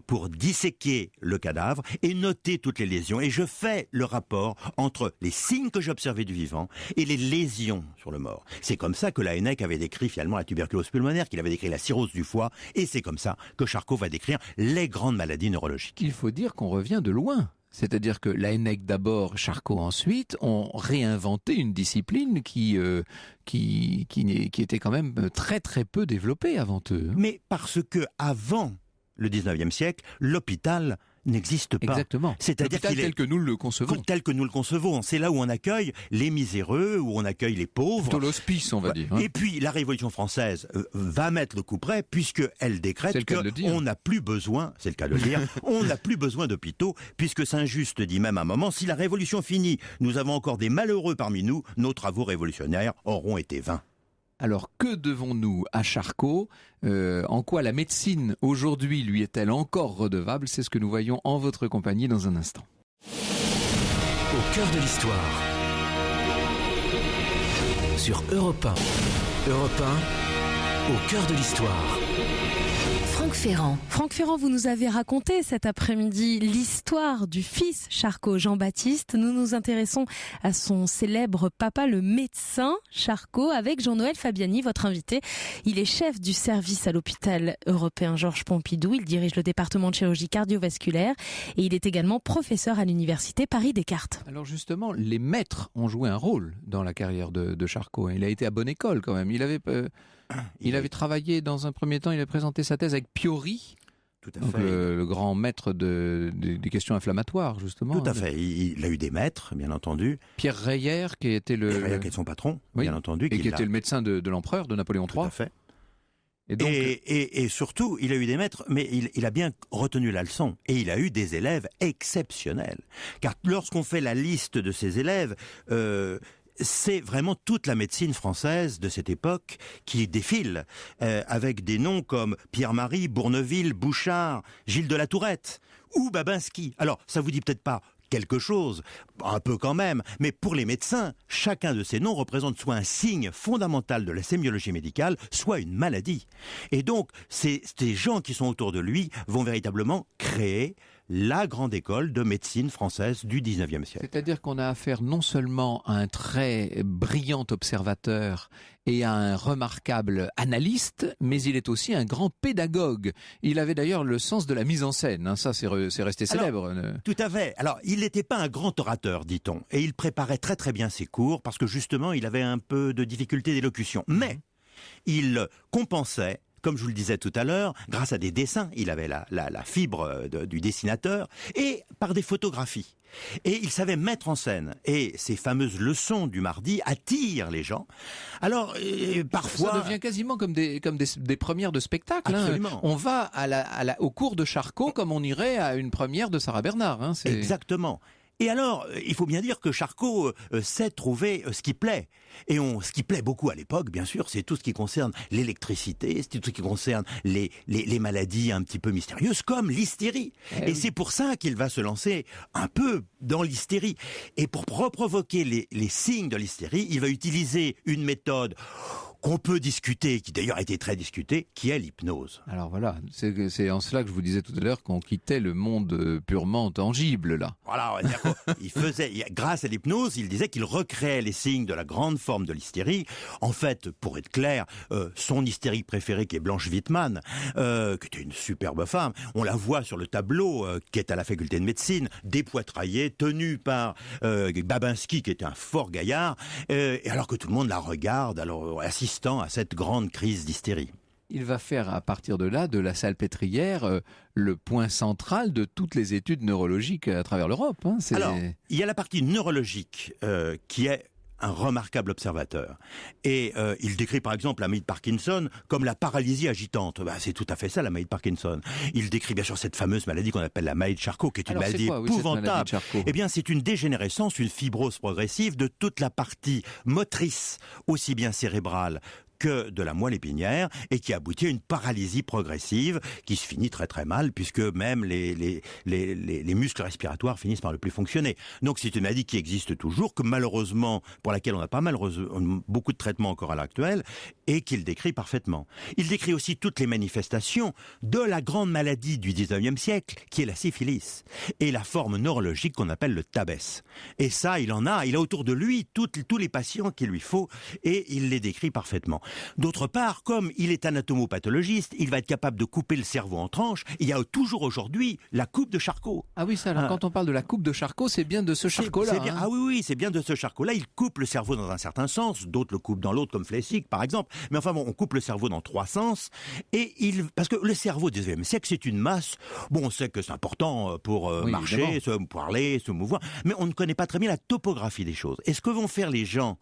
pour disséquer le cadavre et noter toutes les lésions, et je fais le rapport entre les signes que j'observais du vivant et les lésions sur le mort. C'est comme ça que Laennec avait décrit finalement la tuberculose pulmonaire, qu'il avait décrit la cirrhose du foie, et c'est comme ça que Charcot va décrire les grandes maladies neurologiques. Il faut dire qu'on revient de loin. C'est-à-dire que Laennec d'abord, Charcot ensuite, ont réinventé une discipline qui était quand même très très peu développée avant eux. Mais parce que avant le 19e siècle, l'hôpital n'existe pas. Exactement. C'est-à-dire qu'il est tel que nous le concevons. Tel que nous le concevons. C'est là où on accueille les miséreux, où on accueille les pauvres. Plutôt l'hospice, on va dire. Et puis, la Révolution française va mettre le coup près, puisqu'elle décrète qu'on n'a plus besoin, c'est le cas de le dire, on n'a plus besoin d'hôpitaux, puisque Saint-Just dit même à un moment, si la Révolution finit, nous avons encore des malheureux parmi nous, nos travaux révolutionnaires auront été vains. Alors, que devons-nous à Charcot ? En quoi la médecine, aujourd'hui, lui est-elle encore redevable ? C'est ce que nous voyons en votre compagnie dans un instant. Au cœur de l'histoire. Sur Europe 1. Europe 1, au cœur de l'histoire. Franck Ferrand. Franck Ferrand, vous nous avez raconté cet après-midi l'histoire du fils Charcot, Jean-Baptiste. Nous nous intéressons à son célèbre papa, le médecin Charcot, avec Jean-Noël Fabiani, votre invité. Il est chef du service à l'hôpital européen Georges Pompidou. Il dirige le département de chirurgie cardiovasculaire et il est également professeur à l'université Paris-Descartes. Alors justement, les maîtres ont joué un rôle dans la carrière de Charcot. Il a été à bonne école quand même. Il avait travaillé dans un premier temps, il a présenté sa thèse avec Piori, Tout à donc fait. le grand maître des questions inflammatoires, justement. Tout à fait. Il a eu des maîtres, bien entendu. Pierre Reyer, qui était qui est son patron, bien entendu. Et qui était le médecin de l'empereur, de Napoléon III. Tout à fait. Et, donc, et surtout, il a eu des maîtres, mais il a bien retenu la leçon. Et il a eu des élèves exceptionnels. Car lorsqu'on fait la liste de ses élèves... c'est vraiment toute la médecine française de cette époque qui défile, avec des noms comme Pierre-Marie, Bourneville, Bouchard, Gilles de la Tourette ou Babinski. Alors, ça vous dit peut-être pas quelque chose, un peu quand même, mais pour les médecins, chacun de ces noms représente soit un signe fondamental de la sémiologie médicale, soit une maladie. Et donc, ces gens qui sont autour de lui vont véritablement créer la grande école de médecine française du 19e siècle. C'est-à-dire qu'on a affaire non seulement à un très brillant observateur et à un remarquable analyste, mais il est aussi un grand pédagogue. Il avait d'ailleurs le sens de la mise en scène, hein, ça c'est resté célèbre. Alors, tout à fait. Alors, il n'était pas un grand orateur, dit-on, et il préparait très très bien ses cours, parce que justement, il avait un peu de difficulté d'élocution. Mais il compensait, comme je vous le disais tout à l'heure, grâce à des dessins, il avait la fibre du dessinateur, et par des photographies. Et il savait mettre en scène. Et ces fameuses leçons du mardi attirent les gens. Alors, parfois... Ça devient quasiment comme des premières de spectacle. Absolument. Hein. On va au cours de Charcot comme on irait à une première de Sarah Bernard. Hein. Exactement. Et alors, il faut bien dire que Charcot sait trouver ce qui plaît. Et ce qui plaît beaucoup à l'époque, bien sûr, c'est tout ce qui concerne l'électricité, c'est tout ce qui concerne les maladies un petit peu mystérieuses, comme l'hystérie. Et c'est pour ça qu'il va se lancer un peu dans l'hystérie. Et pour provoquer les signes de l'hystérie, il va utiliser une méthode qu'on peut discuter, qui d'ailleurs a été très discutée, qui est l'hypnose. Alors voilà, c'est en cela que je vous disais tout à l'heure qu'on quittait le monde purement tangible, là. Voilà, on va dire qu'il faisait, grâce à l'hypnose, il disait qu'il recréait les signes de la grande forme de l'hystérie. En fait, pour être clair, son hystérique préférée, qui est Blanche Wittmann, qui était une superbe femme, on la voit sur le tableau, qui est à la faculté de médecine, dépoitraillée, tenue par Babinski, qui était un fort gaillard, et alors que tout le monde la regarde, alors assistant à cette grande crise d'hystérie. Il va faire à partir de là, de la salpêtrière, le point central de toutes les études neurologiques à travers l'Europe. Hein. Alors, il y a la partie neurologique qui est un remarquable observateur. Et il décrit par exemple la maladie de Parkinson comme la paralysie agitante. C'est tout à fait ça, la maladie de Parkinson. Il décrit bien sûr cette fameuse maladie qu'on appelle la maladie de Charcot, qui est une maladie épouvantable. Eh bien, c'est une dégénérescence, une fibrose progressive de toute la partie motrice, aussi bien cérébrale que de la moelle épinière et qui aboutit à une paralysie progressive qui se finit très très mal puisque même les muscles respiratoires finissent par ne plus fonctionner. Donc c'est une maladie qui existe toujours, que malheureusement, pour laquelle on a beaucoup de traitements encore à l'heure actuelle et qu'il décrit parfaitement. Il décrit aussi toutes les manifestations de la grande maladie du 19e siècle qui est la syphilis et la forme neurologique qu'on appelle le tabès. Et ça, il a autour de lui tous les patients qu'il lui faut et il les décrit parfaitement. D'autre part, comme il est anatomopathologiste, il va être capable de couper le cerveau en tranches. Il y a toujours aujourd'hui la coupe de Charcot. Ah oui, ça, alors, quand on parle de la coupe de Charcot, c'est bien de ce Charcot-là. Ah oui, c'est bien de ce Charcot-là. Il coupe le cerveau dans un certain sens, d'autres le coupent dans l'autre, comme Flechsig, par exemple. Mais enfin bon, on coupe le cerveau dans 3 sens. Parce que le cerveau du 19e siècle, c'est une masse. Bon, on sait que c'est important pour marcher, se parler, se mouvoir, mais on ne connaît pas très bien la topographie des choses. Et ce que vont faire les gens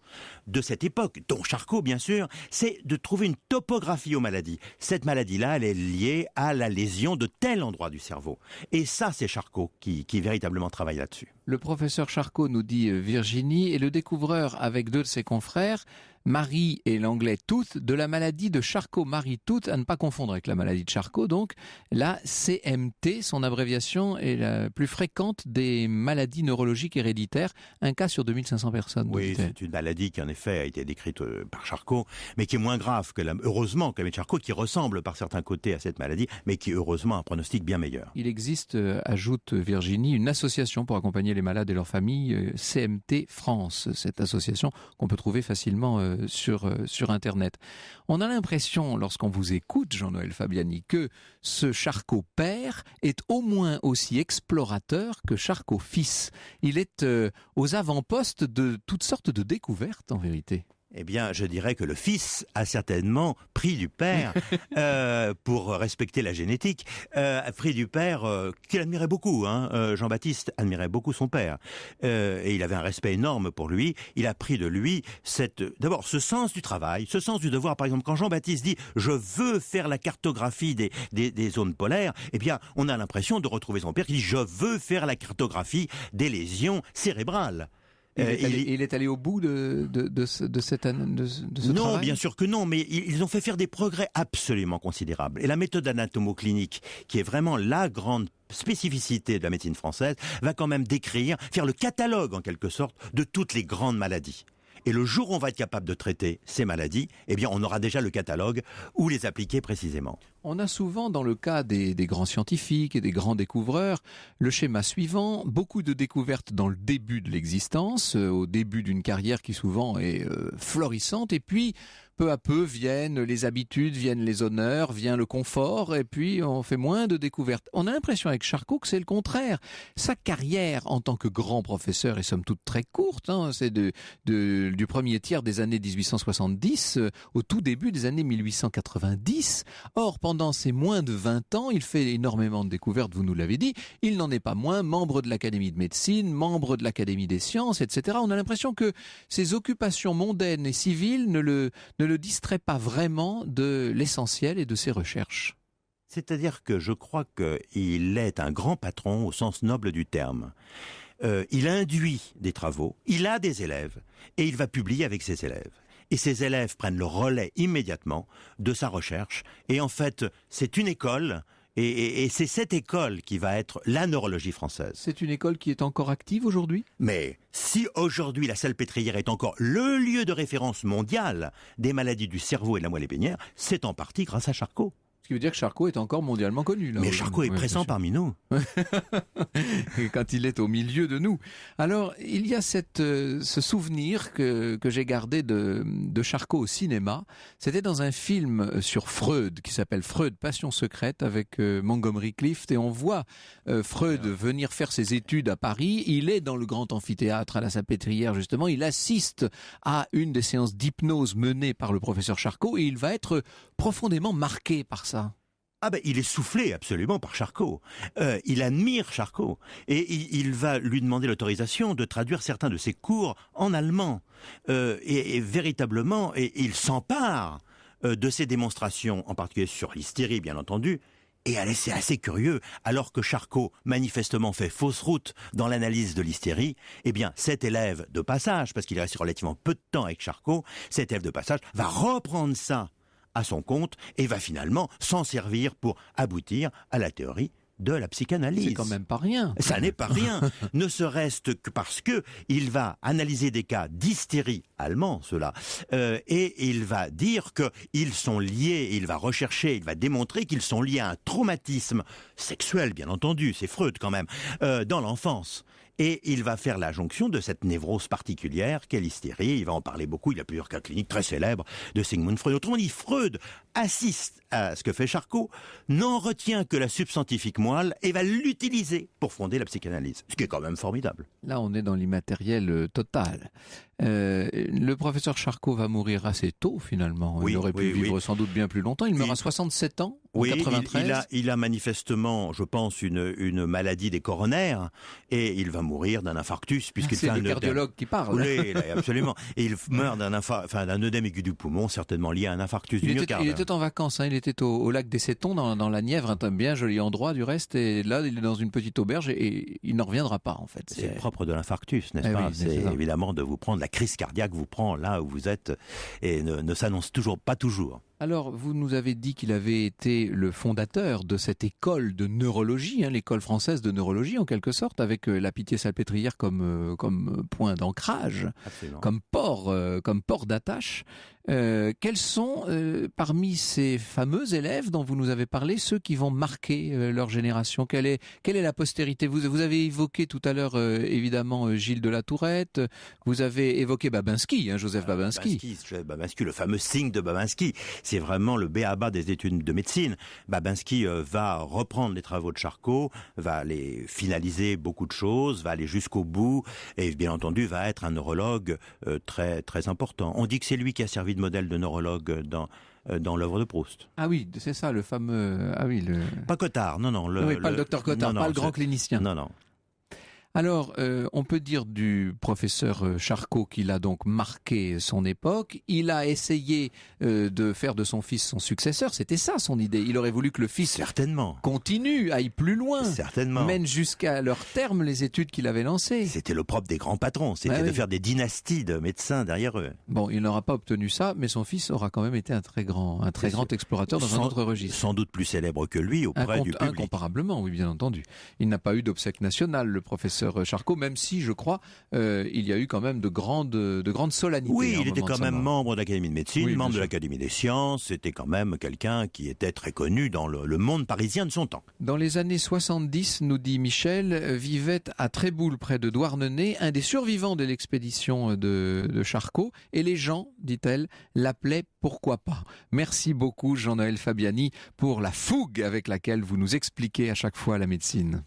de cette époque, dont Charcot bien sûr, c'est de trouver une topographie aux maladies. Cette maladie-là, elle est liée à la lésion de tel endroit du cerveau. Et ça, c'est Charcot qui véritablement travaille là-dessus. Le professeur Charcot, nous dit Virginie, est le découvreur avec 2 de ses confrères, Marie et l'anglais Tooth, de la maladie de Charcot-Marie-Tooth, à ne pas confondre avec la maladie de Charcot. Donc la CMT, son abréviation, est la plus fréquente des maladies neurologiques héréditaires, un cas sur 2500 personnes. Oui, c'est une maladie qui en effet a été décrite par Charcot, mais qui est moins grave que heureusement que la maladie de Charcot, qui ressemble par certains côtés à cette maladie, mais qui heureusement a un pronostic bien meilleur. Il existe, ajoute Virginie, une association pour accompagner les malades et leurs familles, CMT France, cette association qu'on peut trouver facilement sur Internet. On a l'impression, lorsqu'on vous écoute, Jean-Noël Fabiani, que ce Charcot père est au moins aussi explorateur que Charcot fils. Il est aux avant-postes de toutes sortes de découvertes, en vérité. Eh bien, je dirais que le fils a certainement pris du père, pour respecter la génétique, pris du père qu'il admirait beaucoup. Jean-Baptiste admirait beaucoup son père. Et il avait un respect énorme pour lui. Il a pris de lui d'abord ce sens du travail, ce sens du devoir. Par exemple, quand Jean-Baptiste dit « je veux faire la cartographie des zones polaires », eh bien, on a l'impression de retrouver son père qui dit « je veux faire la cartographie des lésions cérébrales ». Il est allé au bout de ce travail ? Non, bien sûr que non, mais ils ont fait faire des progrès absolument considérables. Et la méthode anatomoclinique, qui est vraiment la grande spécificité de la médecine française, va quand même faire le catalogue en quelque sorte de toutes les grandes maladies. Et le jour où on va être capable de traiter ces maladies, eh bien, on aura déjà le catalogue où les appliquer précisément. On a souvent, dans le cas des grands scientifiques et des grands découvreurs, le schéma suivant, beaucoup de découvertes dans le début de l'existence, au début d'une carrière qui souvent est florissante, et puis peu à peu viennent les habitudes, viennent les honneurs, vient le confort, et puis on fait moins de découvertes. On a l'impression avec Charcot que c'est le contraire. Sa carrière en tant que grand professeur est somme toute très courte, c'est du premier tiers des années 1870 au tout début des années 1890. Or, pendant ces moins de 20 ans, il fait énormément de découvertes, vous nous l'avez dit. Il n'en est pas moins membre de l'Académie de médecine, membre de l'Académie des sciences, etc. On a l'impression que ses occupations mondaines et civiles ne le distrait pas vraiment de l'essentiel et de ses recherches. C'est-à-dire que je crois qu'il est un grand patron au sens noble du terme. Il induit des travaux, il a des élèves et il va publier avec ses élèves. Et ses élèves prennent le relais immédiatement de sa recherche. Et en fait, c'est une école, et c'est cette école qui va être la neurologie française. C'est une école qui est encore active aujourd'hui ? Mais si aujourd'hui la Salpêtrière est encore le lieu de référence mondial des maladies du cerveau et de la moelle épinière, c'est en partie grâce à Charcot. Ce qui veut dire que Charcot est encore mondialement connu. Là, mais Charcot est présent parmi nous. Quand il est au milieu de nous. Alors, il y a ce souvenir que j'ai gardé de Charcot au cinéma. C'était dans un film sur Freud qui s'appelle Freud, Passion secrète, avec Montgomery Clift. Et on voit Freud venir faire ses études à Paris. Il est dans le grand amphithéâtre à la Salpêtrière, justement. Il assiste à une des séances d'hypnose menées par le professeur Charcot et il va être profondément marqué par ça. Il est soufflé absolument par Charcot. Il admire Charcot. Et il va lui demander l'autorisation de traduire certains de ses cours en allemand. Et véritablement, il s'empare de ses démonstrations, en particulier sur l'hystérie, bien entendu. Et c'est assez curieux, alors que Charcot manifestement fait fausse route dans l'analyse de l'hystérie, eh bien cet élève de passage, parce qu'il reste relativement peu de temps avec Charcot, cet élève de passage va reprendre ça à son compte et va finalement s'en servir pour aboutir à la théorie de la psychanalyse. C'est quand même pas rien. Ça n'est pas rien, ne serait-ce que parce que il va analyser des cas d'hystérie allemand, ceux-là, et il va dire qu'ils sont liés, il va rechercher, il va démontrer qu'ils sont liés à un traumatisme sexuel, bien entendu, c'est Freud quand même, dans l'enfance. Et il va faire la jonction de cette névrose particulière qu'est l'hystérie. Il va en parler beaucoup. Il y a plusieurs cas cliniques très célèbres de Sigmund Freud. Autrement dit, Freud assiste à ce que fait Charcot, n'en retient que la substantifique moelle et va l'utiliser pour fonder la psychanalyse. Ce qui est quand même formidable. Là, on est dans l'immatériel total. Le professeur Charcot va mourir assez tôt, finalement. Il aurait pu vivre sans doute bien plus longtemps. Il meurt à 67 ans, en 93. Il a manifestement, je pense, une maladie des coronaires et il va mourir d'un infarctus. C'est le cardiologue qui parle. Oui, absolument. Et il meurt d'un œdème aigu du poumon, certainement lié à un infarctus du myocarde. Il était en vacances, il était au lac des Sétons, dans la Nièvre, un bien joli endroit du reste. Et là, il est dans une petite auberge et il n'en reviendra pas, en fait. C'est propre de l'infarctus, n'est-ce pas? C'est évidemment de vous prendre la crise cardiaque vous prend là où vous êtes et ne s'annonce pas toujours. Alors, vous nous avez dit qu'il avait été le fondateur de cette école de neurologie, l'école française de neurologie en quelque sorte, avec la Pitié-Salpêtrière comme point d'ancrage, comme port d'attache. Quels sont, parmi ces fameux élèves dont vous nous avez parlé, ceux qui vont marquer leur génération? Quelle est la postérité? Vous avez évoqué tout à l'heure, évidemment, Gilles de la Tourette, vous avez évoqué Babinski, Joseph Babinski. Babinski, le fameux signe de Babinski. C'est vraiment le b.a.-ba des études de médecine. Babinski va reprendre les travaux de Charcot, va les finaliser beaucoup de choses, va aller jusqu'au bout et bien entendu va être un neurologue très, très important. On dit que c'est lui qui a servi de modèle de neurologue dans l'œuvre de Proust. Ah oui, c'est ça, le fameux... Pas Cottard, non. Pas le docteur Cottard, pas le grand clinicien. Non. Alors, on peut dire du professeur Charcot qu'il a donc marqué son époque. Il a essayé de faire de son fils son successeur. C'était ça son idée. Il aurait voulu que le fils continue, aille plus loin, mène jusqu'à leur terme les études qu'il avait lancées. C'était le propre des grands patrons. C'était de faire des dynasties de médecins derrière eux. Bon, il n'aura pas obtenu ça, mais son fils aura quand même été un très grand explorateur dans un autre registre. Sans doute plus célèbre que lui auprès du public. Incomparablement, oui, bien entendu. Il n'a pas eu d'obsèque nationale, le professeur Charcot, même si, je crois, il y a eu quand même de grandes solennités. Oui, il était quand même membre de l'Académie de médecine, membre de l'Académie des sciences. C'était quand même quelqu'un qui était très connu dans le monde parisien de son temps. Dans les années 70, nous dit Michel, vivait à Tréboul, près de Douarnenez, un des survivants de l'expédition de Charcot. Et les gens, dit-elle, l'appelaient pourquoi pas. Merci beaucoup, Jean-Noël Fabiani, pour la fougue avec laquelle vous nous expliquez à chaque fois la médecine.